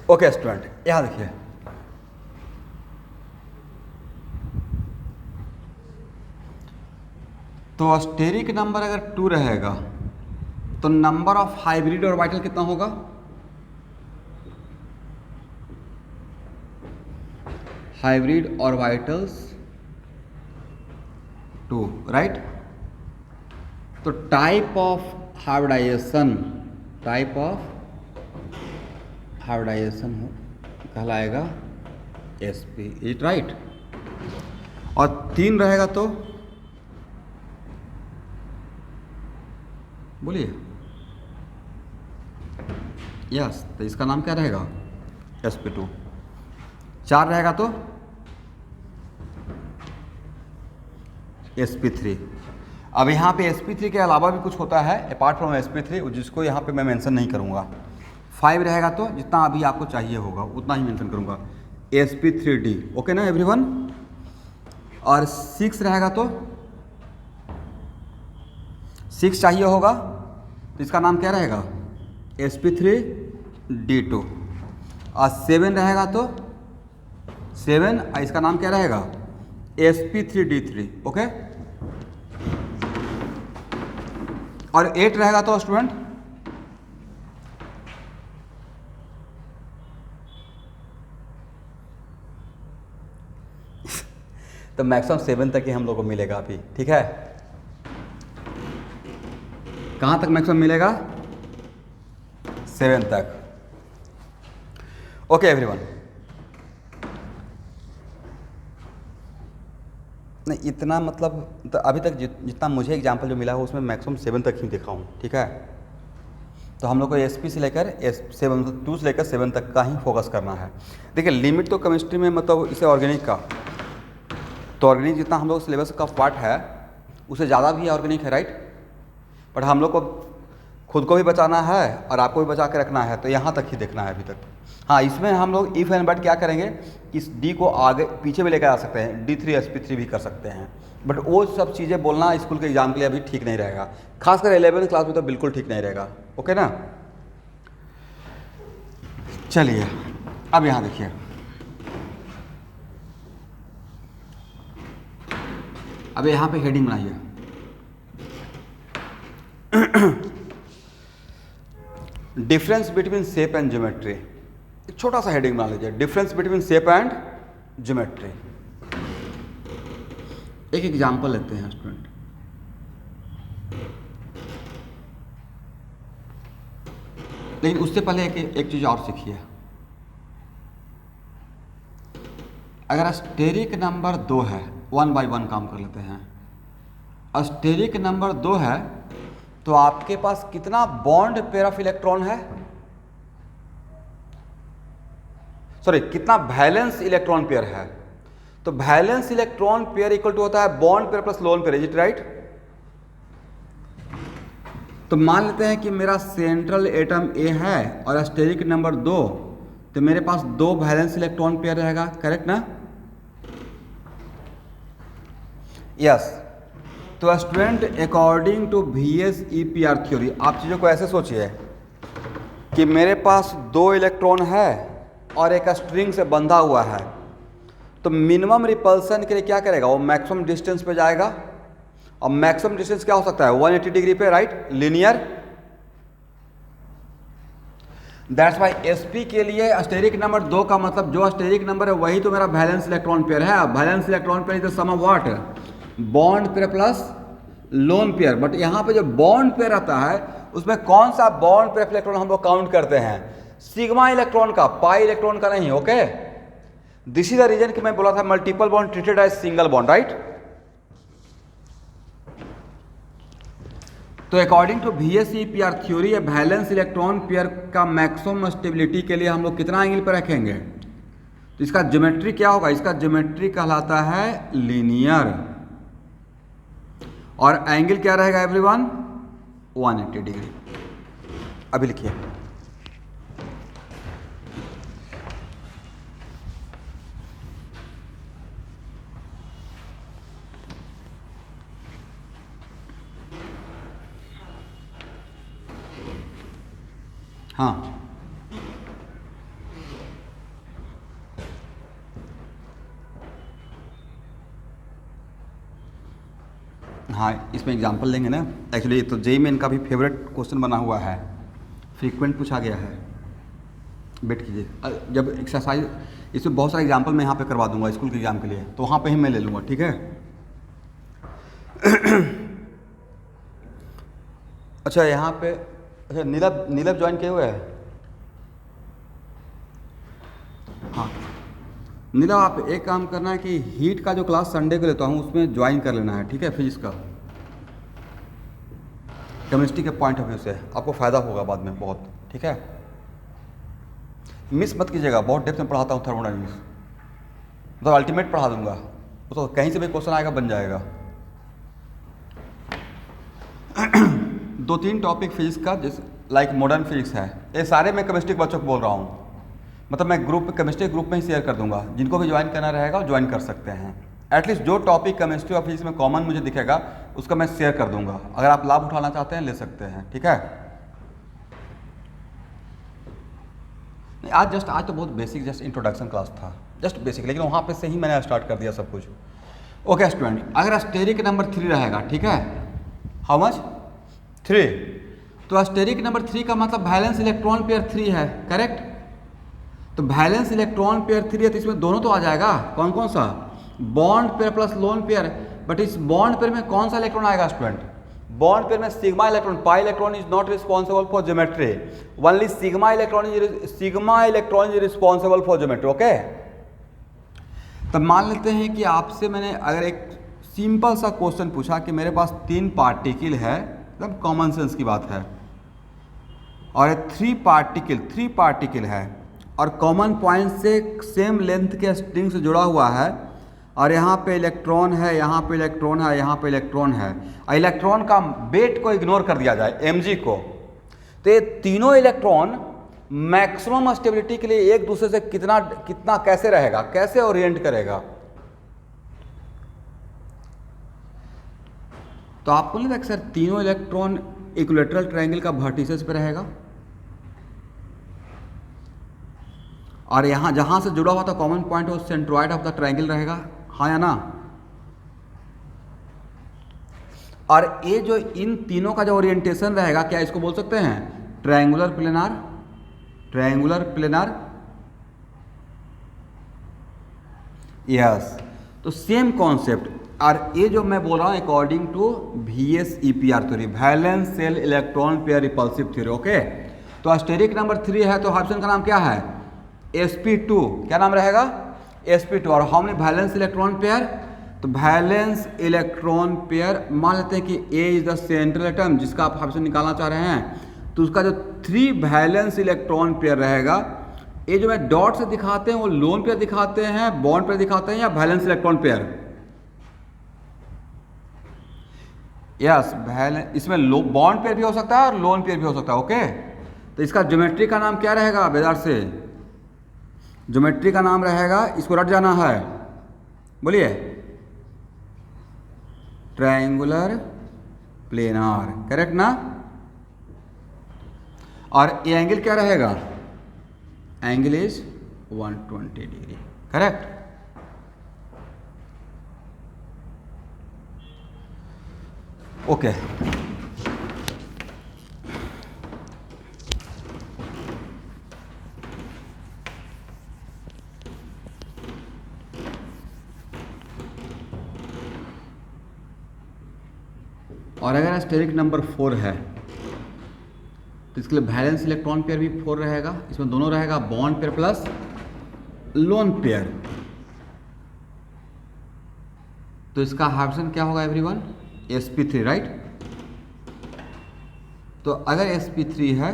Okay student, यहाँ देखिए, तो स्टेरिक नंबर अगर 2 रहेगा तो नंबर ऑफ हाइब्रिड ऑर्बिटल कितना होगा? Hybrid orbitals 2, right. तो टाइप ऑफ हाइब्रिडाइजेशन कहलाएगा sp, इज राइट। और 3 रहेगा तो बोलिए, यस, तो इसका नाम क्या रहेगा? sp2। 4 रहेगा तो sp3। अब यहाँ पे sp3 के अलावा भी कुछ होता है अपार्ट फ्रॉम sp3, जिसको यहाँ पे मैं मेंशन नहीं करूँगा। 5 रहेगा तो जितना अभी आपको चाहिए होगा उतना ही मेंशन करूँगा, sp3d। ओके ना एवरीवन? और 6 रहेगा तो 6 चाहिए होगा, तो इसका नाम क्या रहेगा? sp3d2। और 7 रहेगा तो 7, इसका नाम क्या रहेगा? sp3d3। ओके। और 8 रहेगा तो स्टूडेंट तो मैक्सिमम 7 तक ही हम लोग को मिलेगा अभी, ठीक है। कहाँ तक मैक्सिमम मिलेगा? 7 तक। ओके एवरीवन, नहीं इतना मतलब तो अभी तक जितना मुझे एग्जांपल जो मिला है उसमें मैक्सिमम 7 तक ही देखा हूँ, ठीक है। तो हम लोग को SP से लेकर 2 से लेकर 7 तक का ही फोकस करना है। देखिए लिमिट तो केमिस्ट्री में मतलब इसे ऑर्गेनिक का, तो ऑर्गेनिक जितना हम लोग सिलेबस का पार्ट है उससे ज़्यादा भी ऑर्गेनिक है, राइट। बट हम लोग को खुद को भी बचाना है और आपको भी बचा के रखना है, तो यहाँ तक ही देखना है अभी तक। हाँ, इसमें हम लोग इफ़ एंड बट क्या करेंगे, इस D को आगे पीछे भी लेकर आ सकते हैं, D3 SP3 भी कर सकते हैं। बट वो सब चीज़ें बोलना स्कूल के एग्जाम के लिए अभी ठीक नहीं रहेगा, खासकर 11वीं क्लास में तो बिल्कुल ठीक नहीं रहेगा। ओके ना? चलिए अब यहाँ देखिए, अब यहाँ पे हेडिंग बनाइए difference between shape and geometry. एक छोटा सा हेडिंग बना लीजिए, difference between shape and geometry. एक एग्जांपल लेते हैं स्टूडेंट। लेकिन उससे पहले एक चीज और सीखिए। अगर स्टेरिक नंबर 2 है, 1 बाय 1 काम कर लेते हैं। स्टेरिक नंबर 2 है तो आपके पास कितना बॉन्ड पेयर ऑफ इलेक्ट्रॉन है? सॉरी, कितना वैलेंस इलेक्ट्रॉन पेयर है? तो valence electron pair equal to होता है bond pair plus lone pair, is it right? तो मान लेते हैं कि मेरा सेंट्रल एटम A है और स्टेरिक नंबर 2, तो मेरे पास 2 वैलेंस इलेक्ट्रॉन पेयर रहेगा, करेक्ट ना? यस। तो student according to VSEPR theory आप चीज़ों को ऐसे सोचिए कि मेरे पास 2 इलेक्ट्रॉन है और एक स्ट्रिंग से बंधा हुआ है, तो मिनिमम रिपल्सन के लिए क्या करेगा? वो मैक्सिमम डिस्टेंस पे जाएगा। और मैक्सिमम डिस्टेंस क्या हो सकता है? 180 डिग्री पे, right, linear. That's why SP के लिए स्टेरिक नंबर 2 का मतलब जो स्टेरिक नंबर है वही तो मेरा वैलेंस इलेक्ट्रॉन पेयर है। Valence electron pair is the sum of what? Bond pair plus lone pair. But यहाँ पे जो बॉन्ड पेयर रहता है उसमें कौन सा बॉन्ड पेयर इलेक्ट्रॉन हम लोग काउंट करते हैं? सिग्मा इलेक्ट्रॉन का, पाई इलेक्ट्रॉन का नहीं। Okay, this is the reason कि मैं बोला था multiple bond treated as single bond, right. तो according to VSEPR theory valence electron pair का मैक्सिमम स्टेबिलिटी के लिए हम लोग कितना एंगल पर रखेंगे? तो इसका ज्योमेट्री क्या होगा? इसका ज्योमेट्री कहलाता है लीनियर। और एंगल क्या रहेगा एवरीवन? 180 डिग्री। अभी लिखिए, हाँ हाँ इसमें एग्जांपल लेंगे ना। एक्चुअली तो जेईई मेन का भी फेवरेट क्वेश्चन बना हुआ है, फ्रीक्वेंट पूछा गया है। वेट कीजिए, जब एक्सरसाइज इसमें बहुत सारे एग्जांपल मैं यहाँ पे करवा दूंगा स्कूल के एग्जाम के लिए, तो वहाँ पे ही मैं ले लूँगा, ठीक है। अच्छा यहाँ पे, अच्छा नीलव ज्वाइन किए हुए हैं? हाँ नीलव, आप एक काम करना है कि हीट का जो क्लास संडे को लेता हूँ उसमें ज्वाइन कर लेना है, ठीक है। फिजिक्स का, केमिस्ट्री के पॉइंट ऑफ व्यू से आपको फ़ायदा होगा बाद में बहुत, ठीक है। मिस मत कीजिएगा, बहुत डेप्थ में पढ़ाता हूँ थर्मोडायनेमिक्स, मतलब अल्टीमेट पढ़ा दूंगा, तो कहीं से भी क्वेश्चन आएगा बन जाएगा। 2-3 टॉपिक फिजिक्स का, जैसे लाइक मॉडर्न फिजिक्स है, ये सारे मैं केमिस्ट्री के बच्चों को बोल रहा हूँ, मतलब मैं ग्रुप केमिस्ट्री ग्रुप में ही शेयर कर दूंगा, जिनको भी ज्वाइन करना रहेगा ज्वाइन कर सकते हैं। एटलीस्ट जो टॉपिक केमिस्ट्री और फिजिक्स में कॉमन मुझे दिखेगा उसका मैं शेयर कर दूंगा, अगर आप लाभ उठाना चाहते हैं ले सकते हैं, ठीक है। आज तो बहुत बेसिक जस्ट इंट्रोडक्शन क्लास था, जस्ट बेसिक, लेकिन वहाँ पे से ही मैंने स्टार्ट कर दिया सब कुछ। ओके स्टूडेंट, अगर स्टेरिक नंबर 3 रहेगा, ठीक है, हाउ मच 3, तो स्टेरिक नंबर 3 का मतलब वैलेंस इलेक्ट्रॉन पेयर 3 है, करेक्ट। तो वैलेंस इलेक्ट्रॉन पेयर 3 है, तो इसमें दोनों तो आ जाएगा, कौन कौन सा, bond pair plus lone pair. But इस बॉन्ड पेयर में कौन सा इलेक्ट्रॉन आएगा स्टूडेंट, बॉन्ड पेयर में sigma electron, pi electron is not responsible for geometry, only sigma electron is responsible for geometry, okay. तब मान लेते हैं कि आपसे मैंने अगर एक सिंपल सा क्वेश्चन पूछा कि मेरे पास 3 पार्टिकल है, एकदम कॉमन सेंस की बात है, और 3 पार्टिकल है और कॉमन पॉइंट से सेम लेंथ के स्ट्रिंग से जुड़ा हुआ है, और यहाँ पे इलेक्ट्रॉन है, यहाँ पे इलेक्ट्रॉन है, यहाँ पे इलेक्ट्रॉन है, और इलेक्ट्रॉन का वेट को इग्नोर कर दिया जाए, mg को, तो ये तीनों इलेक्ट्रॉन मैक्सिमम स्टेबिलिटी के लिए एक दूसरे से कितना कैसे रहेगा, कैसे ओरिएंट करेगा। तो आपको नहीं लगता सर तीनों इलेक्ट्रॉन इक्विलैटरल ट्रायंगल का वर्टिसेस पे रहेगा, और यहाँ जहाँ से जुड़ा हुआ था कॉमन पॉइंट वो सेंट्रॉइड ऑफ द ट्रायंगल रहेगा, हाँ या ना। और ये जो इन तीनों का जो ओरिएंटेशन रहेगा, क्या इसको बोल सकते हैं ट्रायंगुलर प्लेनार, यस। तो सेम कॉन्सेप्ट, और ये जो मैं बोल रहा हूँ according to VSEPR theory, valence shell electron pair repulsive theory, okay. तो स्टेरिक नंबर 3 है, तो ऑप्शन का नाम क्या है, sp2, क्या नाम रहेगा, sp2। और how many valence electron pair, तो वैलेंस इलेक्ट्रॉन पेयर मान लेते हैं कि A is the central atom जिसका आप ऑप्शन निकालना चाह रहे हैं, तो उसका जो 3 वैलेंस इलेक्ट्रॉन पेयर रहेगा, ये जो मैं डॉट से दिखाते हैं वो लोन पेयर दिखाते हैं, बॉन्ड पेयर दिखाते हैं, या valence electron pair, yes valence. इसमें बॉन्ड पेयर भी हो सकता है और लोन पेयर भी हो सकता है, ओके। तो इसका ज्योमेट्री का नाम क्या रहेगा बेदार से, ज्योमेट्री का नाम रहेगा, इसको रट जाना है, बोलिए ट्रायंगुलर प्लेनार, करेक्ट ना। और ये एंगल क्या रहेगा, angle is 120 degree, correct. Okay और अगर स्टेरिक नंबर 4 है तो इसके लिए वैलेंस इलेक्ट्रॉन पेयर भी 4 रहेगा, इसमें दोनों रहेगा bond pair plus lone pair. तो इसका ऑप्शन क्या होगा एवरीवन, sp3, राइट। तो अगर sp3 है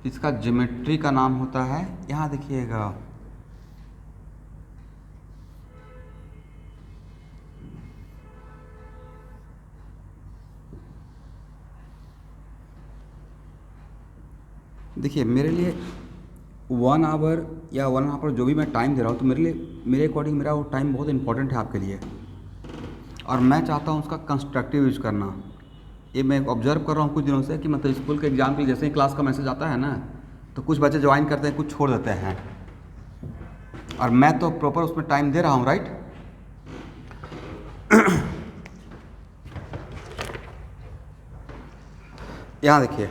इसका ज्योमेट्री का नाम होता है, यहाँ देखिएगा देखिए मेरे लिए 1 आवर या 1 आवर जो भी मैं टाइम दे रहा हूँ, तो मेरे अकॉर्डिंग मेरा वो टाइम बहुत इंपॉर्टेंट है आपके लिए, और मैं चाहता हूँ उसका कंस्ट्रक्टिव यूज करना। ये मैं ऑब्जर्व कर रहा हूँ कुछ दिनों से कि मतलब स्कूल के एग्जाम के लिए जैसे ही क्लास का मैसेज आता है ना, तो कुछ बच्चे ज्वाइन करते हैं, कुछ छोड़ देते हैं, और मैं तो प्रॉपर उसमें टाइम दे रहा हूँ, राइट। यहाँ देखिए,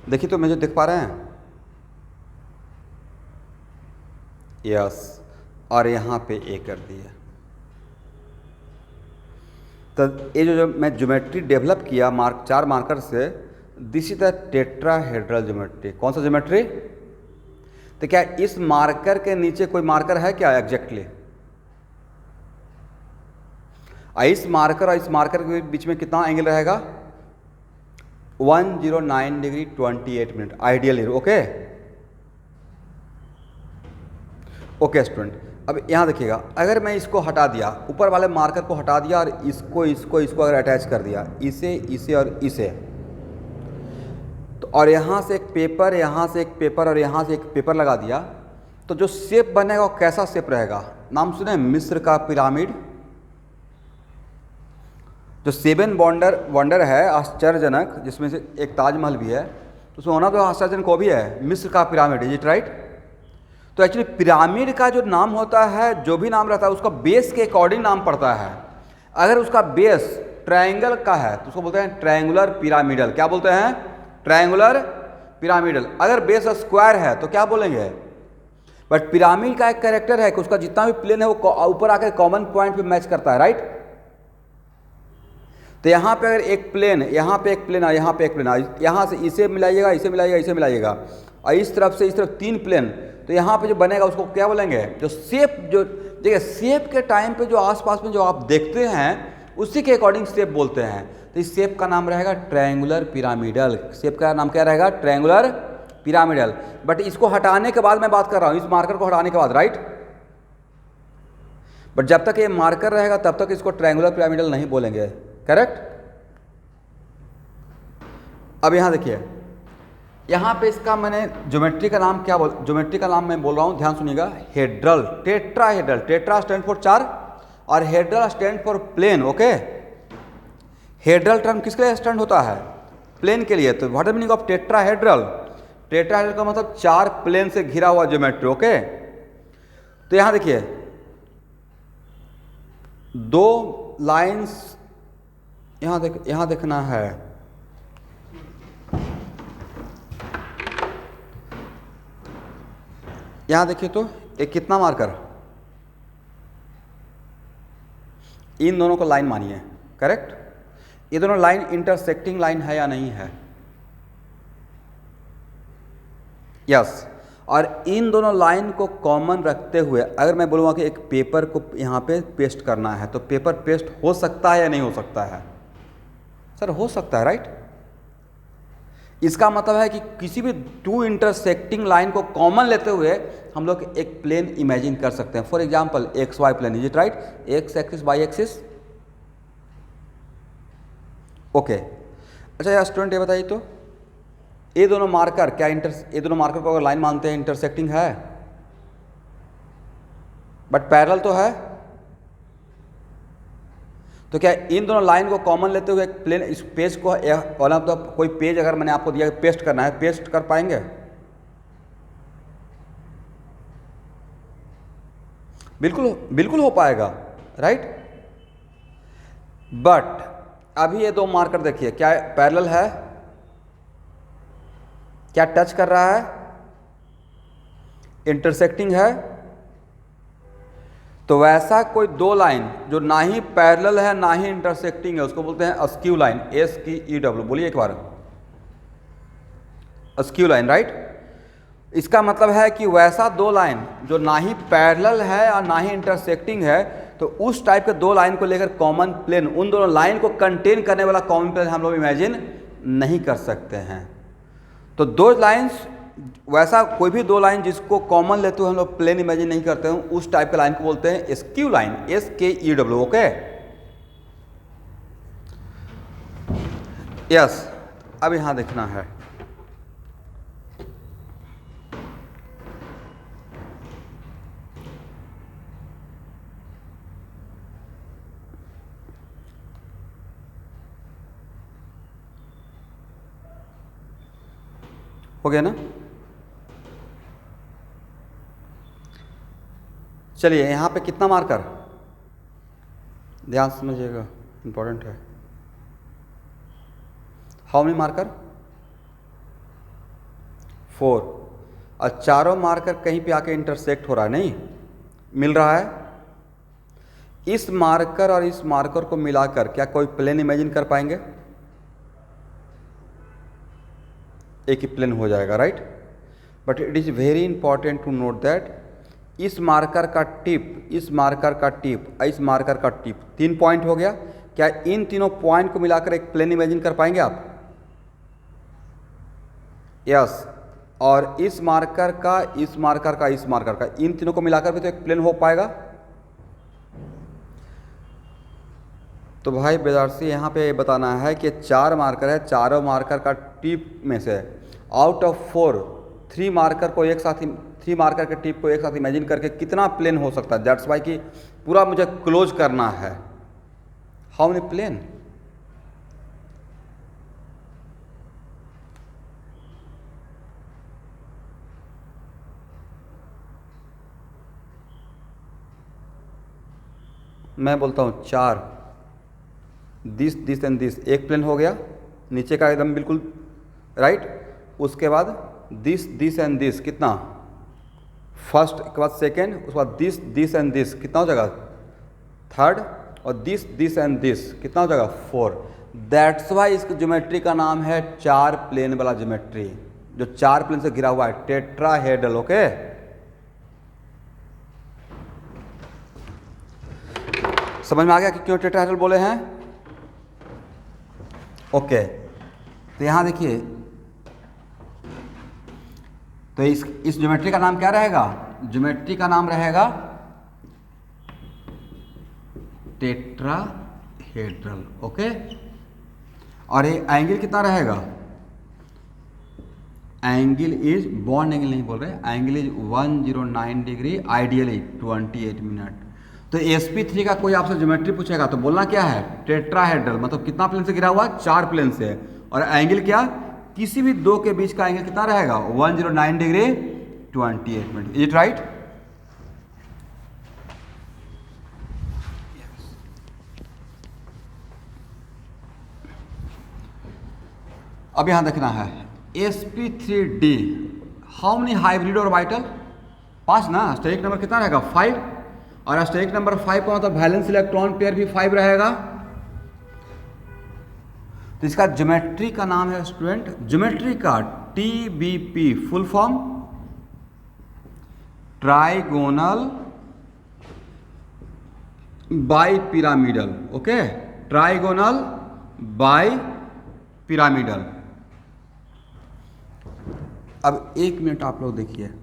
देखिए तो मुझे देख पा रहे हैं, यस, और यहाँ पे ए कर दिया। तो ये जो मैं ज्योमेट्री डेवलप किया चार मार्कर से, this is the tetrahedral geometry. कौन सा ज्योमेट्री? तो क्या इस मार्कर के नीचे कोई मार्कर है क्या एग्जैक्टली? इस मार्कर और इस मार्कर के बीच में कितना एंगल रहेगा? 109 degree 28 minute ideally. Okay okay student, अब यहाँ देखिएगा, अगर मैं इसको हटा दिया, ऊपर वाले मार्कर को हटा दिया और इसको अगर अटैच कर दिया, इसे और इसे, तो और यहाँ से एक पेपर, यहाँ से एक पेपर और यहाँ से एक पेपर लगा दिया, तो जो शेप बनेगा वो कैसा शेप रहेगा? नाम सुने मिस्र का पिरामिड। जो 7 वंडर है आश्चर्यजनक, जिसमें से एक ताजमहल भी है, तो उसमें होना तो आश्चर्यजनक वो भी है, मिस्र का पिरामिड। Is it right? तो एक्चुअली पिरामिड का जो नाम होता है, जो भी नाम रहता है, उसका बेस के अकॉर्डिंग नाम पड़ता है। अगर उसका बेस ट्रायंगल का है तो उसको बोलते हैं ट्रायंगुलर पिरामिडल। क्या बोलते हैं? Triangular pyramidal. अगर बेस स्क्वायर है तो क्या बोलेंगे? बट पिरामिड का एक कैरेक्टर है कि उसका जितना भी प्लेन है वो ऊपर आकर कॉमन पॉइंट पे मैच करता है, राइट? तो यहाँ पे अगर एक प्लेन, यहाँ पे एक प्लेन और यहाँ पे एक प्लेन, यहाँ से इसे मिलाइएगा, इसे मिलाइएगा, इसे मिलाइएगा, और इस तरफ से इस तरफ 3 प्लेन, तो यहाँ पे जो बनेगा उसको क्या बोलेंगे? जो शेप, जो देखिए शेप के टाइम पे जो आसपास में जो आप देखते हैं उसी के अकॉर्डिंग शेप बोलते हैं। तो इस शेप का नाम रहेगा ट्रायंगुलर पिरामिडल। शेप का नाम क्या रहेगा? Triangular pyramidal. बट इसको हटाने के बाद मैं बात कर रहा हूँ, इस मार्कर को हटाने के बाद, राइट? बट जब तक ये मार्कर रहेगा तब तक इसको ट्रायंगुलर पिरामिडल नहीं बोलेंगे, करेक्ट? अब यहाँ देखिए, यहाँ पे इसका मैंने ज्योमेट्री का नाम क्या ज्योमेट्री का नाम मैं बोल रहा हूँ, ध्यान सुनिएगा, hedral, tetrahedral. Tetra stand for 4 और hedral stand for plane. Okay, hedral term किसके लिए स्टैंड होता है? प्लेन के लिए। तो what is meaning of tetrahedral? Tetrahedral का मतलब 4 प्लेन से घिरा हुआ ज्योमेट्री। ओके, तो यहाँ देखिए 2 लाइंस यहाँ देखना है। यहाँ देखिए तो एक कितना मार्कर, इन दोनों को लाइन मानिए, करेक्ट? ये दोनों लाइन इंटरसेक्टिंग लाइन है या नहीं है? यस। और इन दोनों लाइन को कॉमन रखते हुए अगर मैं बोलूँगा कि एक पेपर को यहाँ पे पेस्ट करना है, तो पेपर पेस्ट हो सकता है या नहीं हो सकता है? सर हो सकता है, राइट? इसका मतलब है कि किसी भी 2 इंटरसेक्टिंग लाइन को कॉमन लेते हुए हम लोग एक प्लेन इमेजिन कर सकते हैं। For example X Y plane. Is it right? X axis Y axis. Okay, अच्छा यार स्टूडेंट ये बताइए तो ये दोनों मार्कर क्या ये दोनों मार्कर को अगर लाइन मानते हैं इंटरसेक्टिंग है, बट पैरेलल तो है, तो क्या इन दोनों लाइन को कॉमन लेते हुए एक प्लेन इस पेज को वाला, तो कोई पेज अगर मैंने आपको दिया पेस्ट करना है, पेस्ट कर पाएंगे? बिल्कुल बिल्कुल हो पाएगा, राइट? बट अभी ये 2 मार्कर देखिए, क्या पैरेलल है? क्या टच कर रहा है? इंटरसेक्टिंग है? तो वैसा कोई 2 लाइन जो ना ही पैरेलल है ना ही इंटरसेक्टिंग है, उसको बोलते हैं अस्क्यू लाइन। SQEW, बोलिए एक बार, अस्क्यू लाइन, राइट? इसका मतलब है कि वैसा 2 लाइन जो ना ही पैरेलल है और ना ही इंटरसेक्टिंग है, तो उस टाइप के 2 लाइन को लेकर कॉमन प्लेन, उन दोनों लाइन को कंटेन करने वाला कॉमन प्लेन हम लोग इमेजिन नहीं कर सकते हैं। तो 2 लाइन्स, वैसा कोई भी 2 लाइन जिसको कॉमन लेते हुए हम लोग प्लेन इमेजिन नहीं करते हैं, उस टाइप के लाइन को बोलते हैं skew line. SKEW। Okay, yes. अब यहाँ देखना है, हो गया ना? चलिए यहाँ पे कितना मार्कर, ध्यान से समझिएगा, इंपॉर्टेंट है। हाउ मेनी मार्कर, 4, और चारों मार्कर कहीं पे आके इंटरसेक्ट हो रहा है, नहीं मिल रहा है। इस मार्कर और इस मार्कर को मिलाकर क्या कोई प्लेन इमेजिन कर पाएंगे? एक ही प्लेन हो जाएगा, right. But it is very important to note that इस मार्कर का टिप, इस मार्कर का टिप, इस मार्कर का टिप, 3 पॉइंट हो गया। क्या इन तीनों पॉइंट को मिलाकर एक प्लेन इमेजिन कर पाएंगे आप? यस। और इस मार्कर का, इस मार्कर का, इस मार्कर का, इन तीनों को मिलाकर भी तो एक प्लेन हो पाएगा। तो भाई बेदारसी यहाँ पे बताना है कि 4 मार्कर है, चारों मार्कर का टिप में से आउट ऑफ 4 3 मार्कर को एक साथ, 3 मार्कर के टिप को एक साथ इमेजिन करके कितना प्लेन हो सकता है। दैट्स वाई कि पूरा मुझे क्लोज करना है। How many plane? मैं बोलता हूँ 4, दिस एंड दिस, एक प्लेन हो गया नीचे का एकदम बिल्कुल राइट। उसके बाद दिस एंड दिस, कितना? फर्स्ट के बाद सेकेंड, उसके बाद दिस एंड दिस, कितना हो जाएगा? थर्ड। और दिस एंड दिस, कितना हो जाएगा? 4। दैट्स वाई इसकी ज्योमेट्री का नाम है 4 प्लेन वाला ज्योमेट्री, जो 4 प्लेन से घिरा हुआ है, टेट्राहेड्रल। ओके, समझ में आ गया कि क्यों टेट्राहेड्रल बोले हैं? ओके, तो यहां देखिए, तो इस ज्योमेट्री का नाम क्या रहेगा? ज्योमेट्री का नाम रहेगा टेट्राहेड्रल। ओके, और ये एंगल कितना रहेगा? एंगल इज, बॉन्ड एंगल नहीं बोल रहे, angle is 109 degree, ideally 28 minute. तो sp3 का कोई आपसे ज्योमेट्री पूछेगा तो बोलना क्या है? टेट्राहेड्रल, मतलब कितना प्लेन से घिरा हुआ? 4 प्लेन से। और एंगल क्या? किसी भी 2 के बीच का एंगल कितना रहेगा? 109 degree 28 minute. Is it right? अब यहां देखना है sp3d, हाउ मेनी हाइब्रिड और वाइटल? 5 ना। स्टेरिक नंबर कितना रहेगा? 5। और स्टेरिक नंबर 5 का मतलब वैलेंस इलेक्ट्रॉन पेयर भी 5 रहेगा। तो इसका ज्योमेट्री का नाम है स्टूडेंट, ज्योमेट्री का TBP, full form trigonal bi pyramidal. Okay, trigonal bi pyramidal. अब 1 मिनट आप लोग देखिए,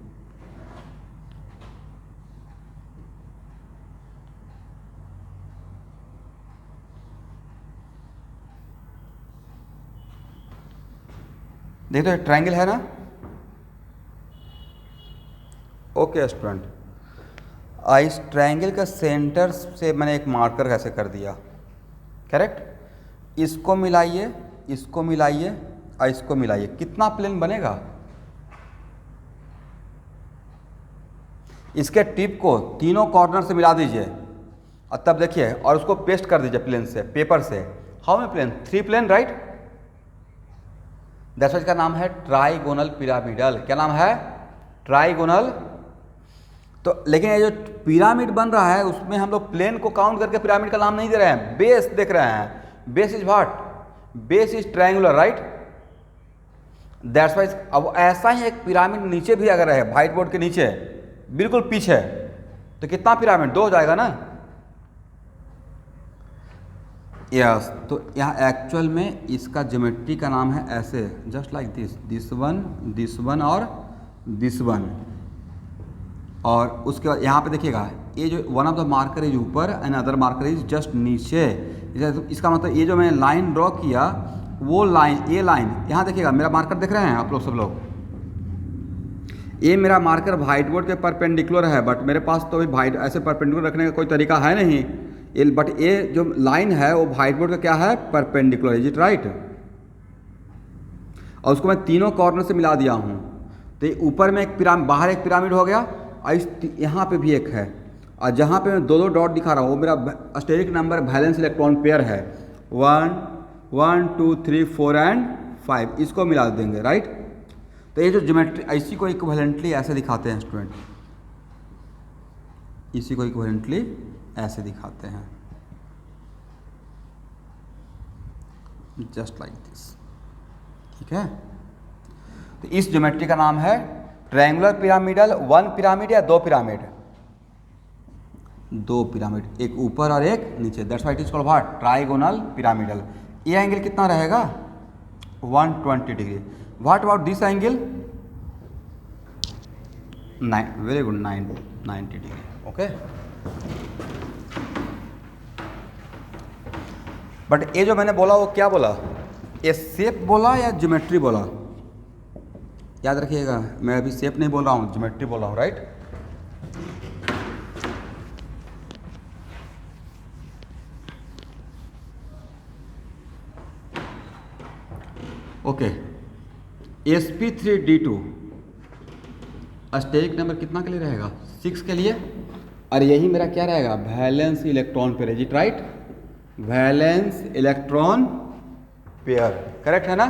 देखो तो ट्रायंगल है ना। ओके स्टूडेंट, इस ट्रायंगल का सेंटर से मैंने एक मार्कर कैसे कर दिया, करेक्ट। इसको मिलाइए, इसको मिलाइए और इसको मिलाइए, कितना प्लेन बनेगा? इसके टिप को तीनों कॉर्नर से मिला दीजिए और तब देखिए, और उसको पेस्ट कर दीजिए प्लेन से, पेपर से। How many plane? 3 plane, right. That's का नाम है ट्राइगोनल पिरामिडल। क्या नाम है? ट्राइगोनल। तो लेकिन ये जो पिरामिड बन रहा है उसमें हम लोग प्लेन को काउंट करके पिरामिड का नाम नहीं दे रहे हैं, बेस देख रहे हैं। Base is what? Base is triangular, right. That's wise अब ऐसा ही एक पिरामिड नीचे भी अगर है, व्हाइट बोर्ड के नीचे बिल्कुल पीछे, तो कितना पिरामिड? 2 हो जाएगा ना। यस, तो यहाँ एक्चुअल में इसका ज्योमेट्री का नाम है ऐसे, जस्ट लाइक दिस वन और दिस वन। और उसके बाद यहाँ पे देखिएगा, ये जो one of the marker is ऊपर and other marker is just नीचे। इसका मतलब ये जो मैंने लाइन ड्रॉ किया, वो लाइन, ये लाइन यहाँ देखिएगा, मेरा मार्कर देख रहे हैं आप लोग सब लोग? ये मेरा मार्कर व्हाइट बोर्ड के परपेंडिकुलर है, बट मेरे पास तो व्हाइट ऐसे परपेंडिकुलर रखने का कोई तरीका है नहीं। बट ये जो लाइन है वो व्हाइट बोर्ड का क्या है? परपेंडिकुलर। Is it right? और उसको मैं तीनों कॉर्नर से मिला दिया हूँ। तो ऊपर में एक पिरामिड, बाहर एक पिरामिड हो गया, और इस यहाँ पे भी एक है। और जहाँ पे मैं दो दो डॉट दिखा रहा हूँ वो मेरा steric number valence electron pair है, 1 1 2 3 4 एंड 5, इसको मिला देंगे, राइट। तो ये जो ज्योमेट्री, इसी को इक्विवेलेंटली ऐसे दिखाते हैं स्टूडेंट, इसी को इक्विवेलेंटली ऐसे दिखाते हैं, जस्ट लाइक दिस, ठीक है। तो इस ज्योमेट्री का नाम है ट्रायंगुलर पिरामिडल, 1 पिरामिड या 2 पिरामिड, 2 पिरामिड, एक ऊपर और एक नीचे, that's why it is called what, trigonal pyramidal. ये एंगल कितना रहेगा, 120 degree. What about this angle, 9, very good, 90 degree, okay. But ये जो मैंने बोला वो क्या बोला, ये शेप बोला या ज्योमेट्री बोला, याद रखिएगा, मैं अभी शेप नहीं बोल रहा हूँ, ज्योमेट्री बोल रहा हूँ, right. Okay, sp3d2 steric number कितना के लिए रहेगा, 6 के लिए, और यही मेरा क्या रहेगा, valence electron pair, is it right, valence electron pair, correct है ना।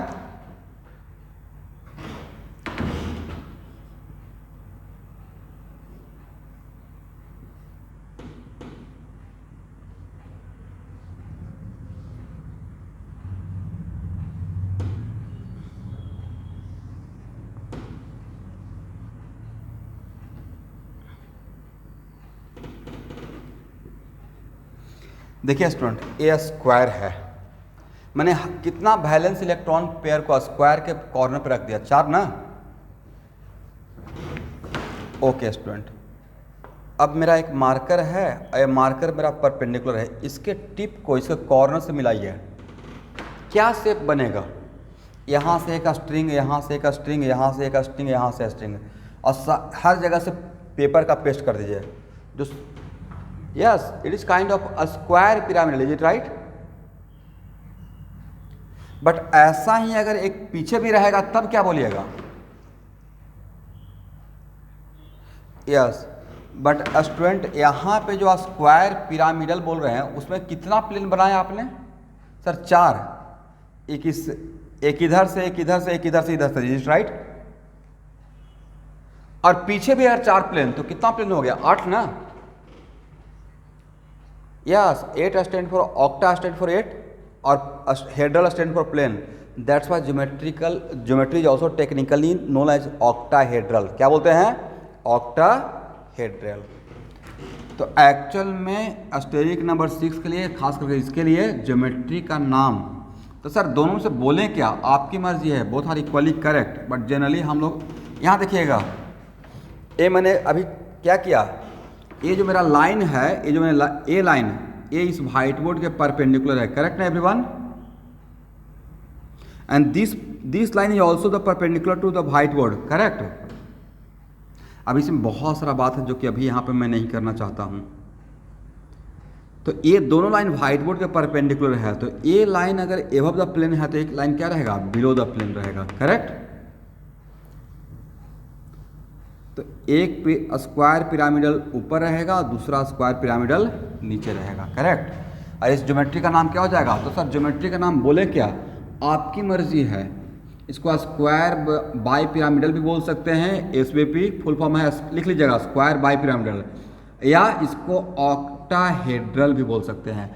देखिए स्टूडेंट, ए स्क्वायर है, मैंने कितना वैलेंस इलेक्ट्रॉन पेयर को स्क्वायर के कॉर्नर पर रख दिया, 4 ना। ओके स्टूडेंट, अब मेरा एक मार्कर है, ये मार्कर मेरा परपेंडिकुलर है, इसके टिप को इसके कॉर्नर से मिलाइए, क्या शेप बनेगा, यहाँ से एक स्ट्रिंग, यहाँ से एक स्ट्रिंग, यहाँ से एक स्ट्रिंग, यहाँ से स्ट्रिंग, और हर जगह से पेपर का पेस्ट कर दीजिए, जो yes it is kind of a square pyramid, is it right. But ऐसा ही अगर एक पीछे भी रहेगा तब क्या बोलिएगा, यस। बट स्टूडेंट यहाँ पे जो स्क्वायर पिरामिडल बोल रहे हैं उसमें कितना प्लेन बनाया आपने, सर 4, एक इधर से, एक इधर से, एक इधर से, इधर से, इज इट राइट। और पीछे भी अगर 4 प्लेन तो कितना प्लेन हो गया, 8 ना। Yes, 8 stand for octa stand for 8 और hedral stand for plane. That's why geometry is also technically known as octahedral. क्या बोलते हैं, octahedral। तो एक्चुअल में स्टेरिक नंबर 6 के लिए, खास करके इसके लिए ज्योमेट्री का नाम, तो सर दोनों से बोलें क्या, आपकी मर्जी है, both are equally correct, but generally हम लोग यहाँ देखिएगा, ये मैंने अभी क्या किया, ये जो मेरा लाइन है, ये जो मैंने ए लाइन, ये इस व्हाइट बोर्ड के परपेंडिकुलर है, करेक्ट ना everyone, and this line is also the perpendicular to the white board, correct. अब इसमें बहुत सारा बात है जो कि अभी यहाँ पे मैं नहीं करना चाहता हूँ। तो ये दोनों लाइन व्हाइट बोर्ड के परपेंडिकुलर है, तो ये लाइन अगर एबव द प्लेन है तो एक लाइन क्या रहेगा, बिलो द प्लेन रहेगा, करेक्ट। तो एक स्क्वायर पिरामिडल ऊपर रहेगा और दूसरा स्क्वायर पिरामिडल नीचे रहेगा, करेक्ट। और इस ज्योमेट्री का नाम क्या हो जाएगा, तो सर ज्योमेट्री का नाम बोले क्या, आपकी मर्जी है, इसको स्क्वायर बाई पिरामिडल भी बोल सकते हैं, एसबीपी फुल फॉर्म है, लिख लीजिएगा स्क्वायर बाई पिरामिडल, या इसको ऑक्टाहेड्रल भी बोल सकते हैं।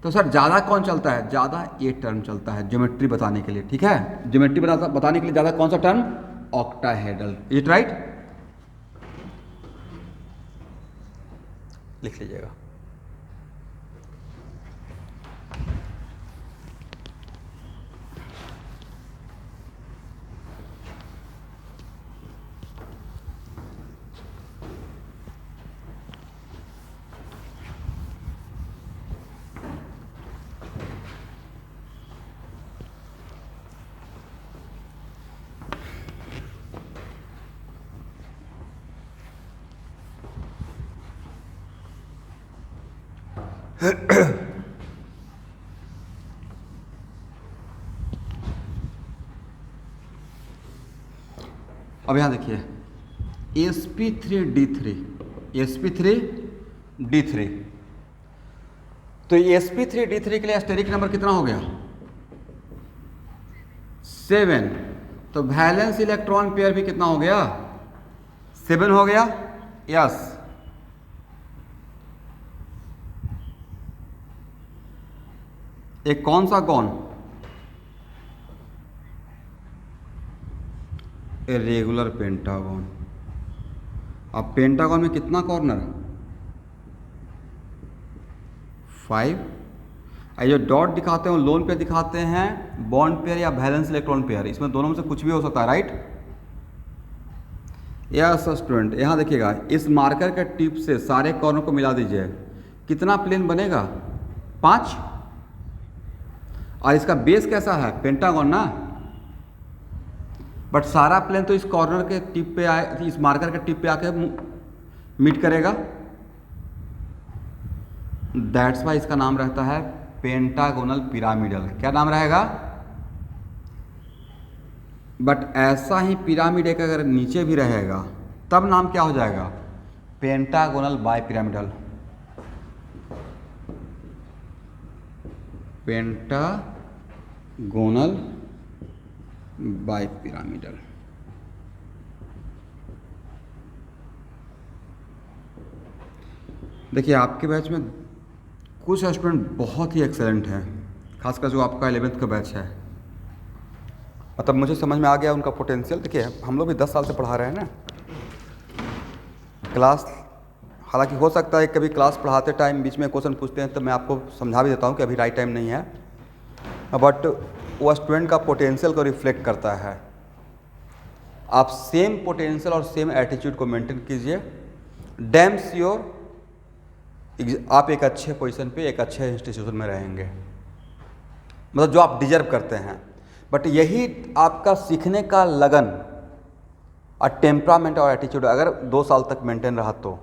तो सर ज़्यादा कौन चलता है, ज़्यादा ये टर्म चलता है ज्योमेट्री बताने के लिए, ठीक है, ज्योमेट्री बताने के लिए ज़्यादा कौन सा term, octahedral, is it right, लिख लीजिएगा। अब यहाँ देखिए sp3d3, sp3 D3। तो sp3d3 के लिए स्टेरिक नंबर कितना हो गया? 7। तो वैलेंस इलेक्ट्रॉन पेयर भी कितना हो गया? 7 हो गया। यस, एक कौन सा कौन? Regular pentagon. अब पेंटागन में कितना कॉर्नर? 5। ये जो डॉट दिखाते हैं लोन पेयर दिखाते हैं बॉन्ड पेयर या वैलेंस इलेक्ट्रॉन पेयर, इसमें दोनों में से कुछ भी हो सकता है, राइट? यस स्टूडेंट, यहाँ देखिएगा, इस मार्कर के टिप से सारे कॉर्नर को मिला दीजिए, कितना प्लेन बनेगा? 5। और इसका बेस कैसा है? पेंटागन ना, बट सारा प्लेन तो इस कॉर्नर के टिप पे आए, इस मार्कर के टिप पे आके मीट करेगा। दैट्स वाई इसका नाम रहता है पेंटागोनल पिरामिडल। क्या नाम रहेगा? बट ऐसा ही पिरामिड एक अगर नीचे भी रहेगा तब नाम क्या हो जाएगा? Pentagonal bipyramidal. Pentagonal bipyramidal. देखिए, आपके बैच में कुछ स्टूडेंट बहुत ही एक्सेलेंट हैं, खासकर जो आपका 11th का बैच है, मतलब मुझे समझ में आ गया उनका पोटेंशियल। देखिए, हम लोग भी 10 साल से पढ़ा रहे हैं ना क्लास। हालांकि हो सकता है कभी क्लास पढ़ाते टाइम बीच में क्वेश्चन पूछते हैं तो मैं आपको समझा भी देता हूँ कि अभी राइट टाइम नहीं है, बट वो स्टूडेंट का पोटेंशियल को रिफ्लेक्ट करता है। आप सेम पोटेंशियल और सेम एटीट्यूड को मेंटेन कीजिए, डैम श्योर आप एक अच्छे पोजीशन पे एक अच्छे इंस्टीट्यूशन में रहेंगे, मतलब जो आप डिजर्व करते हैं। बट यही आपका सीखने का लगन और टेम्परामेंट और एटीट्यूड अगर 2 साल तक मेंटेन रहा तो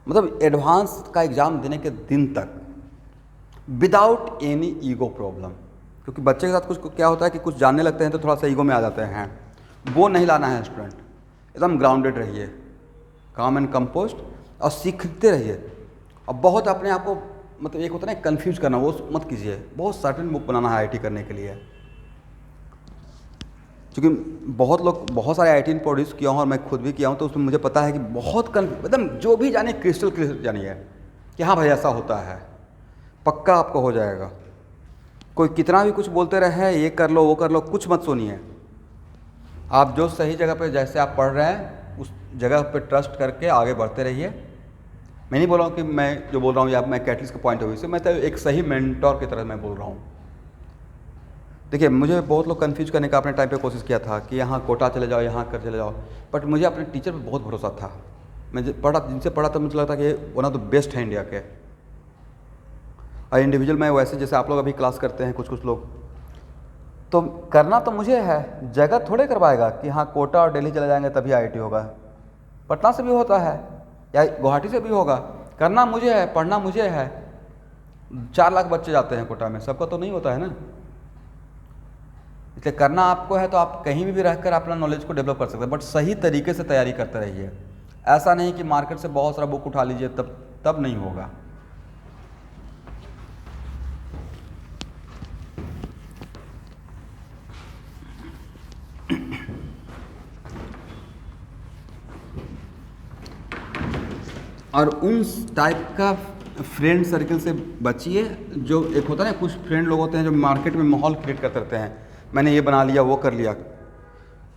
मतलब एडवांस का एग्ज़ाम देने के दिन तक विदाउट एनी ईगो प्रॉब्लम, क्योंकि बच्चे के साथ कुछ क्या होता है कि कुछ जानने लगते हैं तो थोड़ा सा ईगो में आ जाते हैं, वो नहीं लाना है स्टूडेंट। एकदम ग्राउंडेड रहिए, काम एंड कंपोस्ट, और सीखते रहिए। अब बहुत अपने आप को मतलब एक होता है ना कंफ्यूज करना, वो मत कीजिए। बहुत सर्टेन बुक बनाना है आईटी करने के लिए, क्योंकि बहुत लोग बहुत सारे आईटी प्रोड्यूस किया हूँ और मैं खुद भी किया हूँ, तो उसमें मुझे पता है कि बहुत एकदम जो भी जाने क्रिस्टल क्लियर जानिए कि हाँ भाई ऐसा होता है, पक्का आपको हो जाएगा। कोई कितना भी कुछ बोलते रहे, ये कर लो वो कर लो, कुछ मत सुनिए। आप जो सही जगह पे जैसे आप पढ़ रहे हैं उस जगह पे ट्रस्ट करके आगे बढ़ते रहिए। मैं नहीं बोल रहा हूँ कि मैं जो बोल रहा हूँ या मैं कैटलिस्ट के पॉइंट ऑफ व्यू से, मैं तो एक सही मेंटोर की तरह मैं बोल रहा हूँ। देखिए, मुझे बहुत लोग कंफ्यूज करने का अपने टाइम पे कोशिश किया था कि यहाँ कोटा चले जाओ, यहाँ कर चले जाओ, बट मुझे अपने टीचर पे बहुत भरोसा था। मैं जिनसे पढ़ा था मुझे लगता कि ये वन ऑफ द बेस्ट है इंडिया के। और इंडिविजुअल में वैसे जैसे आप लोग अभी क्लास करते हैं कुछ लोग, तो करना तो मुझे है, जगह थोड़े करवाएगा कि हाँ कोटा और दिल्ली चले जाएंगे तभी IIT होगा। पटना से भी होता है या गुवाहाटी से भी होगा, करना मुझे है, पढ़ना मुझे है। 4 लाख बच्चे जाते हैं कोटा में, सबका तो नहीं होता है ना, इसलिए करना आपको है। तो आप कहीं भी रहकर अपना नॉलेज को डेवलप कर सकते हैं, बट सही तरीके से तैयारी करते रहिए। ऐसा नहीं कि मार्केट से बहुत सारा बुक उठा लीजिए तब नहीं होगा। और उन टाइप का फ्रेंड सर्कल से बचिए जो एक होता है ना, कुछ फ्रेंड लोग होते हैं जो मार्केट में माहौल क्रिएट करते रहते हैं, मैंने ये बना लिया वो कर लिया।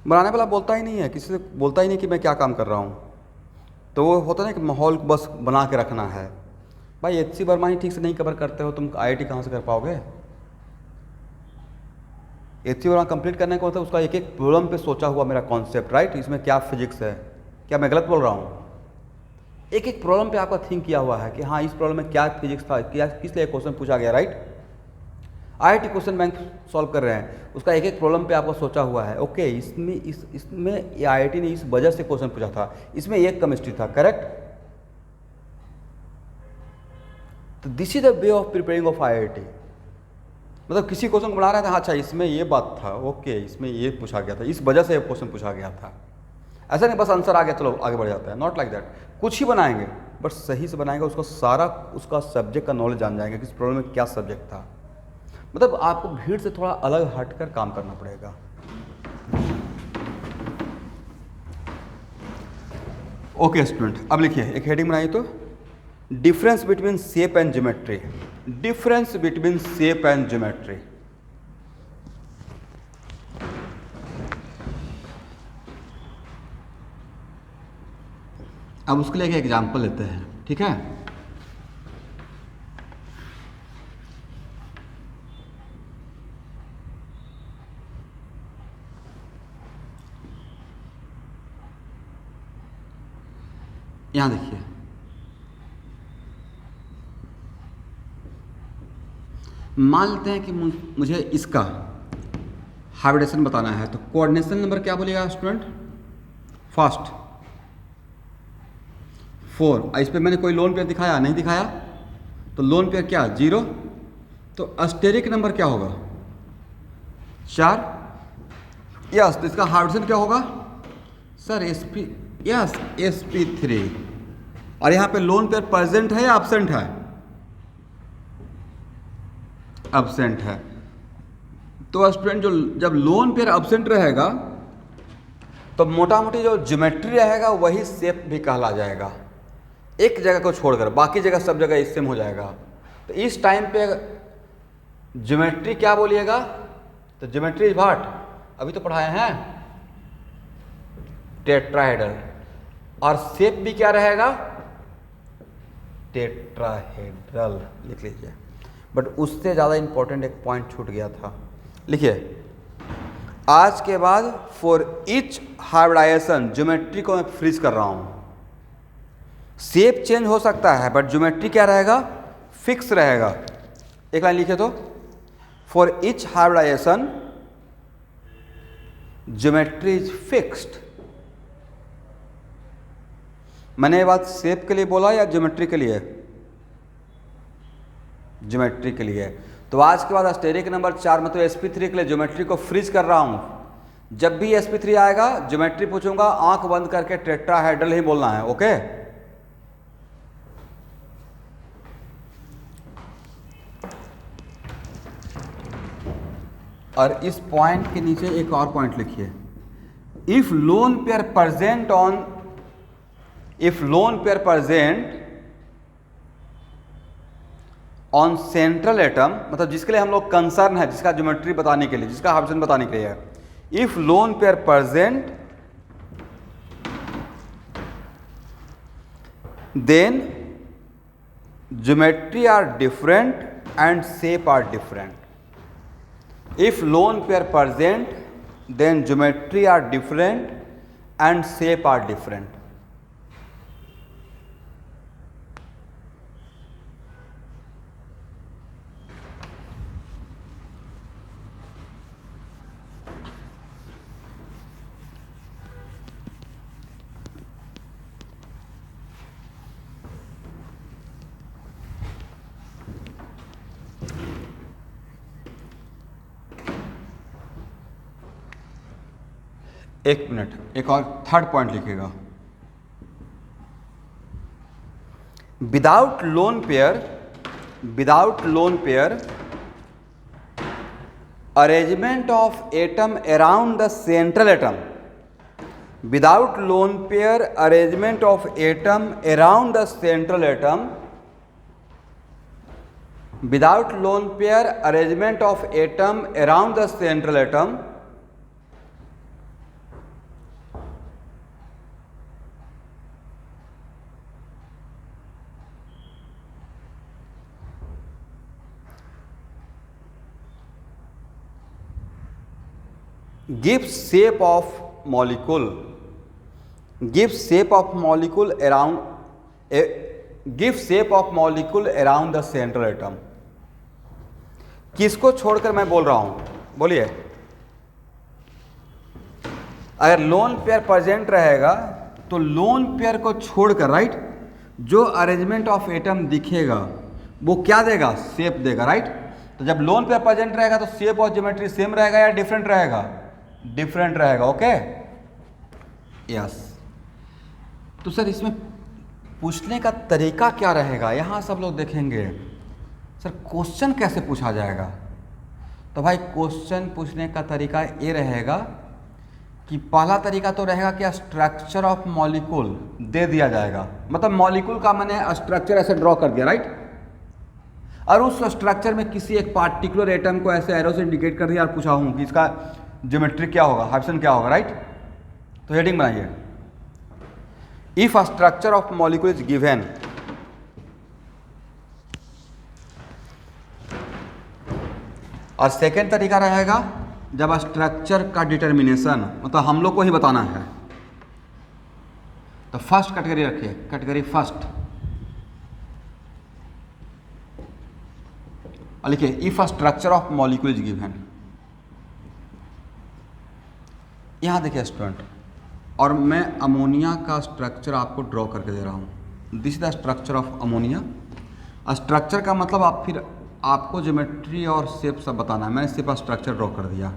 बनाने वाला बोलता ही नहीं है, किसी से बोलता ही नहीं कि मैं क्या काम कर रहा हूँ। तो वो होता है ना कि माहौल बस बना के रखना है। भाई HC वर्मा ही ठीक से नहीं कवर करते हो, तुम IIT कहाँ से कर पाओगे? HC वर्मा कंप्लीट करने का मतलब उसका एक एक प्रॉब्लम पे सोचा हुआ मेरा कॉन्सेप्ट, राइट? इसमें क्या फिजिक्स है, क्या मैं गलत बोल रहा हूँ? एक एक प्रॉब्लम पे आपका थिंक किया हुआ है कि हाँ इस प्रॉब्लम में क्या फिजिक्स था, क्या किस लिए क्वेश्चन पूछा गया, right? IIT question bank solve कर रहे हैं, उसका एक एक प्रॉब्लम पे आपको सोचा हुआ है। ओके, इसमें IIT ने इस वजह से क्वेश्चन पूछा था, इसमें एक केमिस्ट्री था, करेक्ट? तो this is the way of preparing of IIT। मतलब किसी क्वेश्चन को बना रहे थे, अच्छा इसमें ये बात था, ओके इसमें ये पूछा गया था, इस वजह से ये क्वेश्चन पूछा गया था। ऐसा नहीं बस आंसर आ गया चलो आगे बढ़ जाता है, नॉट लाइक दैट। कुछ ही बनाएंगे, बट सही से बनाएगा उसको सारा उसका सब्जेक्ट का नॉलेज जान जाएगा कि इस प्रॉब्लम में क्या सब्जेक्ट था। मतलब आपको भीड़ से थोड़ा अलग हटकर काम करना पड़ेगा। ओके स्टूडेंट, अब लिखिए एक हेडिंग बनाइए तो, difference between shape and geometry. Difference between shape and geometry. अब उसके लिए एक एग्जांपल लेते हैं, ठीक है। यहां देखिए, मान लेते हैं कि मुझे इसका हाइब्रिडेशन बताना है, तो कोऑर्डिनेशन नंबर क्या बोलेगा स्टूडेंट? फर्स्ट 4। इस पे मैंने कोई लोन पेयर दिखाया नहीं दिखाया, तो लोन पेयर क्या 0, तो अस्टेरिक नंबर क्या होगा 4। यस, तो इसका हाइब्रिडेशन क्या होगा सर? SP, yes SP3। और यहाँ पे लोन पेयर प्रेजेंट है या एब्सेंट है? एब्सेंट है। तो स्टूडेंट जो जब लोन पेयर एब्सेंट रहेगा तो मोटा मोटी जो ज्योमेट्री रहेगा वही शेप भी कहला जाएगा, एक जगह को छोड़कर, बाकी जगह सब जगह सेम हो जाएगा। तो इस टाइम पे ज्योमेट्री क्या बोलिएगा? तो ज्योमेट्री इज व्हाट, अभी तो पढ़ाए हैं, टेट्राहेड्रल। और शेप भी क्या रहेगा? टेट्राहेड्रल लिख लीजिए। बट उससे ज़्यादा इंपॉर्टेंट एक पॉइंट छूट गया था, लिखिए, आज के बाद फॉर ईच हाइब्रिडाइजेशन ज्योमेट्री को मैं फ्रीज कर रहा हूँ। शेप चेंज हो सकता है बट ज्योमेट्री क्या रहेगा? फिक्स रहेगा। एक लाइन लिखे तो, for each hybridisation geometry is fixed. मैंने ये बात शेप के लिए बोला या ज्योमेट्री के लिए? ज्योमेट्री के लिए। तो आज के बाद अस्टेरिक नंबर 4 मतलब SP3 के लिए ज्योमेट्री को फ्रीज कर रहा हूं। जब भी SP3 आएगा ज्योमेट्री पूछूंगा, आंख बंद करके टेट्राहेड्रल ही बोलना है, ओके। और इस पॉइंट के नीचे एक और पॉइंट लिखिए, if lone pair present on, if lone pair present on central atom, मतलब जिसके लिए हम लोग कंसर्न है, जिसका ज्योमेट्री बताने के लिए, जिसका हाइब्रिडेशन बताने के लिए है, if lone pair present then geometry are different and shape are different. If lone pair present then geometry are different and shape are different. एक मिनट, एक और थर्ड पॉइंट लिखिएगा, without lone pair, without lone pair arrangement of atom around the central atom, without lone pair arrangement of atom around the central atom, without lone pair arrangement of atom around the central atom gives shape of molecule, gives shape of molecule around, gives shape of molecule around the central atom। किसको छोड़कर मैं बोल रहा हूं? बोलिए। अगर loan pair present रहेगा तो लोन पेयर को छोड़कर, राइट, जो अरेंजमेंट ऑफ एटम दिखेगा वो क्या देगा? शेप देगा, राइट। तो जब लोन पेयर प्रेजेंट रहेगा तो शेप और ज्योमेट्री सेम रहेगा या डिफरेंट रहेगा? डिफरेंट रहेगा, ओके। यस। तो सर इसमें पूछने का तरीका क्या रहेगा, यहाँ सब लोग देखेंगे सर क्वेश्चन कैसे पूछा जाएगा। तो भाई क्वेश्चन पूछने का तरीका ये रहेगा कि पहला तरीका तो रहेगा कि स्ट्रक्चर ऑफ मॉलिक्यूल दे दिया जाएगा, मतलब मॉलिक्यूल का मैंने स्ट्रक्चर ऐसे ड्रॉ कर दिया, राइट, और उस स्ट्रक्चर में किसी एक पार्टिकुलर एटम को ऐसे एरो से इंडिकेट कर दिया और पूछा हूँ कि इसका ज्योमेट्री क्या होगा, हाइड्रोजन क्या होगा, राइट। तो हेडिंग बनाइए, if structure of molecule is given, और सेकेंड तरीका रहेगा जब स्ट्रक्चर का डिटर्मिनेशन मतलब हम लोग को ही बताना है। तो फर्स्ट कैटेगरी रखिए, कैटेगरी फर्स्ट, और लिखिए if structure of molecule is given. यहां देखिए स्टूडेंट, और मैं अमोनिया का स्ट्रक्चर आपको ड्रॉ करके दे रहा हूं। This is the structure of ammonia. Structure का मतलब आप फिर आपको ज्योमेट्री और शेप सब बताना है। मैंने सिर्फ स्ट्रक्चर ड्रॉ कर दिया।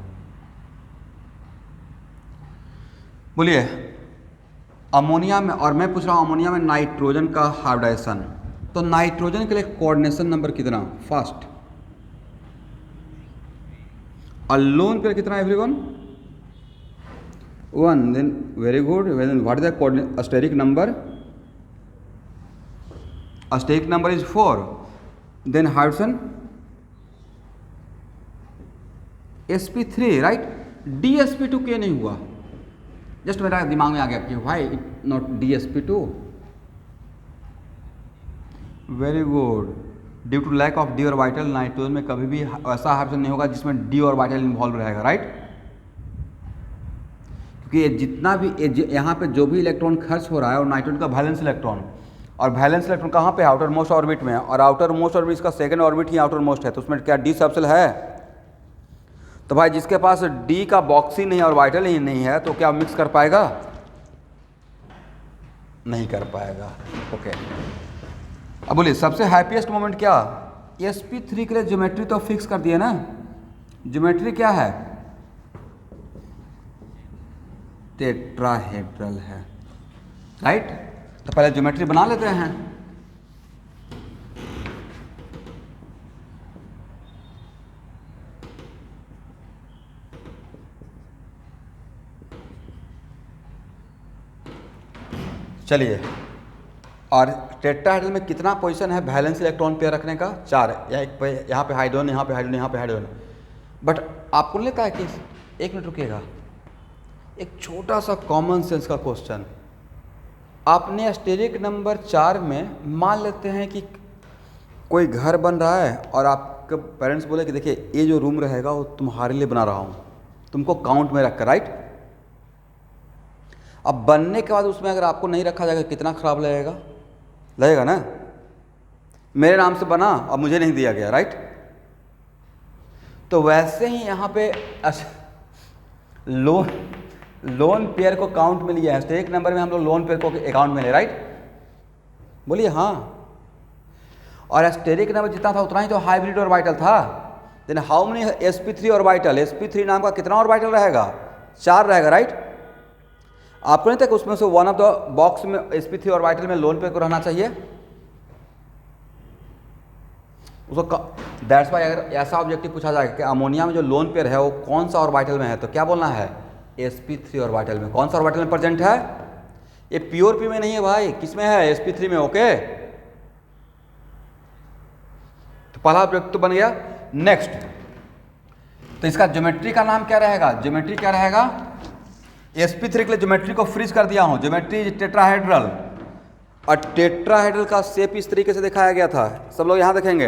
बोलिए अमोनिया में, और मैं पूछ रहा हूँ अमोनिया में नाइट्रोजन का हाइब्रिडाइजेशन, तो नाइट्रोजन के लिए कोऑर्डिनेशन नंबर कितना, फर्स्ट, और लोन पेयर कितना everyone, 1, then very good, what is the coordinate steric number, steric number is 4, then hydrogen sp3, right, dsp2 क्यों नहीं हुआ, जस्ट मेरा दिमाग में आ गया कि why it not dsp2, very good, due to lack of D orbital nitrogen में कभी भी ऐसा हाइड्रोजन नहीं होगा जिसमें डी ऑर्बिटल इन्वॉल्व रहेगा, राइट, क्योंकि ये जितना भी यहाँ पे जो भी इलेक्ट्रॉन खर्च हो रहा है और नाइट्रोजन का वैलेंस इलेक्ट्रॉन, और वैलेंस इलेक्ट्रॉन कहाँ पे है, आउटर मोस्ट ऑर्बिट में, और आउटर मोस्ट ऑर्बिट इसका सेकंड ऑर्बिट ही आउटर मोस्ट है, तो उसमें क्या डी सबसेल है। तो भाई जिसके पास डी का बॉक्स ही नहीं और ऑर्बिटल ही नहीं है तो क्या मिक्स कर पाएगा, नहीं कर पाएगा। ओके, अब बोलिए सबसे हैप्पीएस्ट मोमेंट क्या, sp3 के लिए ज्योमेट्री तो फिक्स कर दिए ना, ज्योमेट्री क्या है, टेट्राहेड्रल है, राइट। तो पहले ज्योमेट्री बना लेते हैं। चलिए, और टेट्राहेड्रल में कितना पोजीशन है वैलेंस इलेक्ट्रॉन पेयर रखने का, 4, यहाँ पे हाइड्रोजन, यहाँ पे हाइड्रोजन, यहाँ पे हाइड्रोजन। बट आपको नहीं लगता है कि, एक मिनट रुकिएगा, एक छोटा सा कॉमन सेंस का क्वेश्चन, आपने स्टेरिक नंबर 4 में मान लेते हैं कि कोई घर बन रहा है और आपके पेरेंट्स बोले कि देखिए ये जो रूम रहेगा वो तुम्हारे लिए बना रहा हूँ, तुमको काउंट में रखकर, राइट। अब बनने के बाद उसमें अगर आपको नहीं रखा जाएगा कितना खराब लगेगा, लगेगा ना, मेरे नाम से बना और मुझे नहीं दिया गया, राइट। तो वैसे ही यहाँ पे लोन पेयर को काउंट में लिया है, तो एक नंबर में हम लोग लोन पेयर को अकाउंट में ले, राइट, बोलिए हाँ। और स्टेरिक नंबर जितना था उतना ही तो हाइब्रिड ऑर्बिटल था। Then how many sp3 orbital, sp3 नाम का कितना ऑर्बिटल रहेगा, 4 रहेगा, राइट। आपको नहीं था कि उसमें से वन ऑफ द बॉक्स में sp3 ऑर्बिटल में लोन पेयर को रहना चाहिए, उसको दैट्स वाई अगर ऐसा ऑब्जेक्टिव पूछा जाएगा कि अमोनिया में जो लोन पेयर है वो कौन सा ऑर्बिटल में है, तो क्या बोलना है, sp3 ऑर्बिटल में। कौन सा ऑर्बिटल में प्रेजेंट है, ये प्योर पी में नहीं है भाई, किस में है, sp3 में। ओके, तो पहला ऑब्जेक्टिव तो बन गया। नेक्स्ट, तो इसका ज्योमेट्री का नाम क्या रहेगा, ज्योमेट्री क्या रहेगा, sp3 के लिए ज्योमेट्री को फ्रीज कर दिया हूं, ज्योमेट्री टेट्राहेड्रल, और टेट्राहेड्रल का शेप इस तरीके से दिखाया गया था, सब लोग यहां देखेंगे,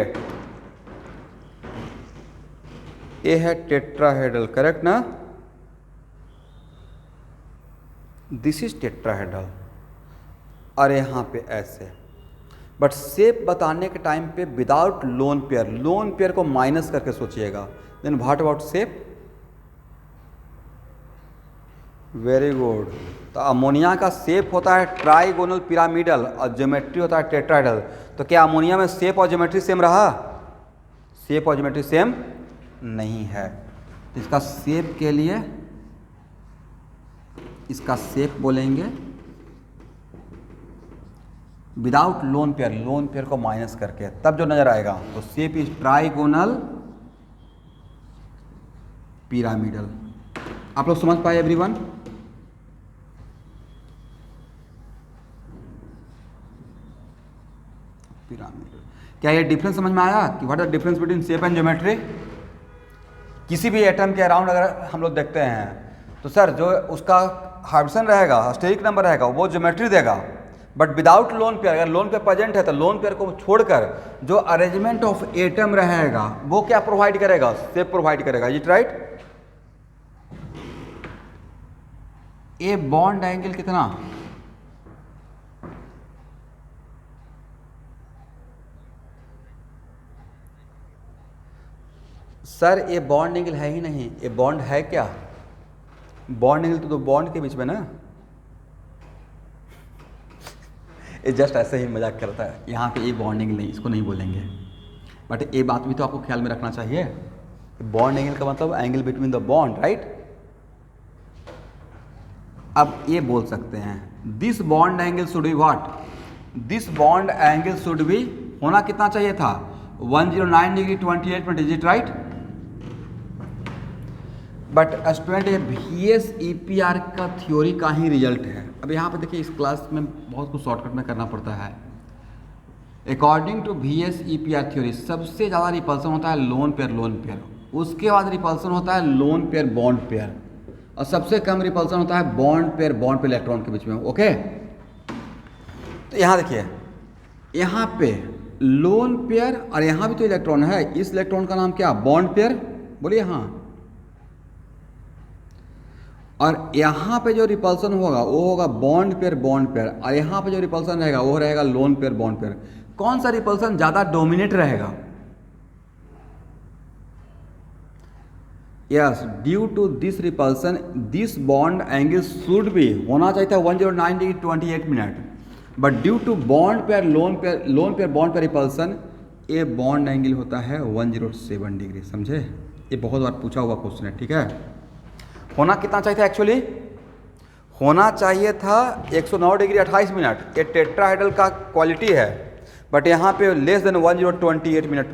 ये है टेट्राहेड्रल, करेक्ट ना, दिस इज टेट्राहेड्रल, और यहां पे ऐसे। बट शेप बताने के टाइम पे विदाउट लोन पेयर को माइनस करके सोचिएगा। Then what about shape, very good. तो अमोनिया का शेप होता है ट्राइगोनल पिरामिडल और ज्योमेट्री होता है टेट्राहेड्रल। तो क्या अमोनिया में शेप और ज्योमेट्री सेम रहा, शेप और ज्योमेट्री सेम नहीं है। तो इसका शेप के लिए इसका शेप बोलेंगे विदाउट लोन पेयर को माइनस करके तब जो नजर आएगा, तो शेप इज ट्राइगोनल पिरामिडल। आप लोग समझ पाए एवरीवन? पिरामिडल, क्या ये डिफरेंस समझ में आया कि what are difference between shape and geometry? किसी भी एटम के अराउंड अगर हम लोग देखते हैं तो सर जो उसका हाइड्रोजन रहेगा, स्टेरिक नंबर रहेगा, वो ज्योमेट्री देगा। बट विदाउट लोन पेयर, अगर लोन पेयर प्रेजेंट है तो लोन पेयर को छोड़कर जो अरेंजमेंट ऑफ एटम रहेगा वो क्या प्रोवाइड करेगा? शेप प्रोवाइड करेगा। Is it right? A bond angle कितना? सर ये बॉन्ड एंगल है ही नहीं, ये बॉन्ड है क्या? बॉन्ड एंगल तो दो बॉन्ड के बीच में ना। ये जस्ट ऐसे ही मजाक करता है, यहाँ पे ये बॉन्ड एंगल नहीं, इसको नहीं बोलेंगे। बट ये बात भी तो आपको ख्याल में रखना चाहिए, बॉन्ड एंगल का मतलब angle between the bond, right? अब ये बोल सकते हैं this bond angle should be what? This bond angle should be होना कितना चाहिए था? 109 degree 28 minute. Is it right? But student ये VSEPR का थ्योरी का ही रिजल्ट है। अब यहाँ पे देखिए, इस क्लास में बहुत कुछ शॉर्टकट में करना पड़ता है। अकॉर्डिंग टू VSEPR थ्योरी सबसे ज़्यादा रिपल्सन होता है लोन पेयर, उसके बाद रिपल्सन होता है लोन पेयर बॉन्ड पेयर, और सबसे कम रिपल्सन होता है बॉन्ड पेयर इलेक्ट्रॉन के बीच में। ओके, तो यहाँ देखिए, यहाँ पे लोन पेयर और यहाँ भी तो इलेक्ट्रॉन है, इस इलेक्ट्रॉन का नाम क्या? Bond pair. बोलिए हाँ। और यहाँ पे जो रिपल्सन होगा वो होगा बॉन्ड पेयर, और यहाँ पे जो रिपल्सन रहेगा वो रहेगा लोन पेयर, बॉन्ड पेयर। कौन सा रिपल्सन ज़्यादा डोमिनेट रहेगा? Yes, due to this repulsion this bond angle should भी होना चाहिए था 109 degree 28 minute, but due to bond pair lone pair bond pair repulsion ये बॉन्ड एंगल होता है 107 डिग्री। समझे? ये बहुत बार पूछा हुआ क्वेश्चन है, ठीक है? होना कितना चाहिए था एक्चुअली? होना चाहिए था 109 डिग्री 28 मिनट। ये टेट्राहेड्रल का क्वालिटी है, बट यहाँ पे less than 1028 minute,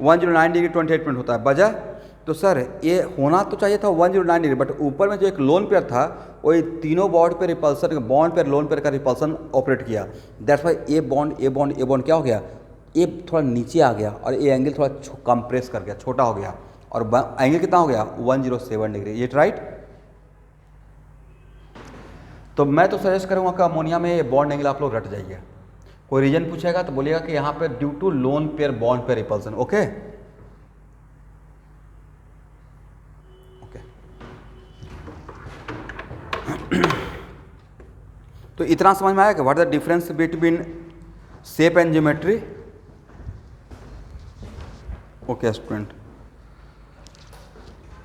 109 degree 28 minute होता है वजह। तो सर ये होना तो चाहिए था 109 डिग्री, बट ऊपर में जो एक लोन पेयर था वो तीनों बॉन्ड पे repulsion, bond pair lone pair का रिपल्सन ऑपरेट किया। दैट्स वाई ये बॉन्ड क्या हो गया? ये थोड़ा नीचे आ गया और ये एंगल थोड़ा कंप्रेस कर गया, छोटा हो गया, और एंगल कितना हो गया? 107 डिग्री। ये राइट? तो मैं तो सजेस्ट करूँगा कि अमोनिया में ये बॉन्ड एंगल आप लोग रट जाइए। कोई रीजन पूछेगा तो बोलिएगा कि यहाँ पे due to lone pair bond pair repulsion. Okay okay. तो इतना समझ में आया कि what the difference between shape and geometry? Okay student,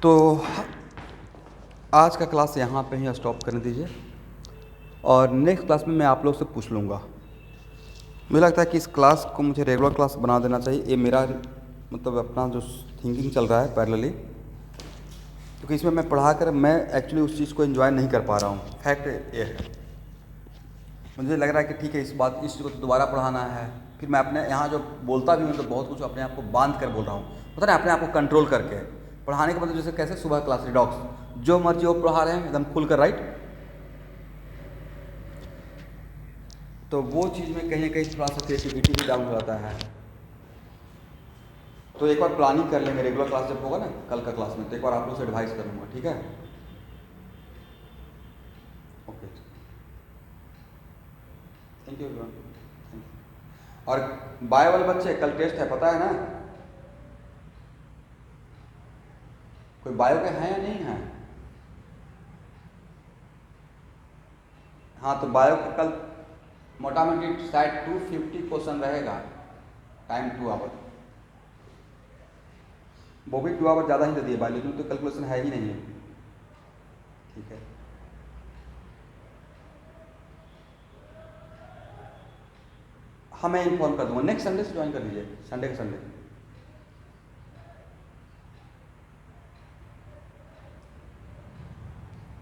तो आज का क्लास यहाँ पे ही स्टॉप करने दीजिए, और नेक्स्ट क्लास में मैं आप लोग से पूछ लूँगा। मुझे लगता है कि इस क्लास को मुझे रेगुलर क्लास बना देना चाहिए। ये मेरा मतलब अपना जो थिंकिंग चल रहा है पैरेलली, क्योंकि इसमें मैं पढ़ा कर मैं एक्चुअली उस चीज़ को एंजॉय नहीं कर पा रहा हूँ। फैक्ट ये है, मुझे लग रहा है कि ठीक है इस चीज़ को तो दोबारा पढ़ाना है, फिर मैं अपने यहाँ जो बोलता भी हूँ तो बहुत कुछ अपने आप को बांध कर बोल रहा हूँ, पता नहीं, अपने आप को कंट्रोल करके। पढ़ाने का मतलब जैसे कैसे सुबह क्लास रिडॉक्स, जो मर्जी वो पढ़ा रहे हैं एकदम खुल कर, राइट? तो वो चीज़ में कहीं ना कहीं थोड़ा सा क्रिएटिविटी भी डाउन हो जाता है। तो एक बार प्लानिंग कर लेंगे, रेगुलर क्लास जब होगा ना कल का क्लास में, तो एक बार आप लोग से एडवाइस करूँगा, ठीक है? Okay, thank you everyone. और बायो वाले बच्चे कल टेस्ट है, पता है ना? कोई बायो के हैं या नहीं है? हाँ, तो बायो का कल मोटा मोटी शायद 250 क्वेश्चन रहेगा, टाइम 2 आवर। वो भी 2 आवर ज़्यादा ही दे दिए बायोलॉजी में, तो कैलकुलेशन है ही नहीं, ठीक है? हाँ, मैं इन्फॉर्म कर दूँगा, नेक्स्ट संडे से ज्वाइन कर लीजिए, संडे के संडे।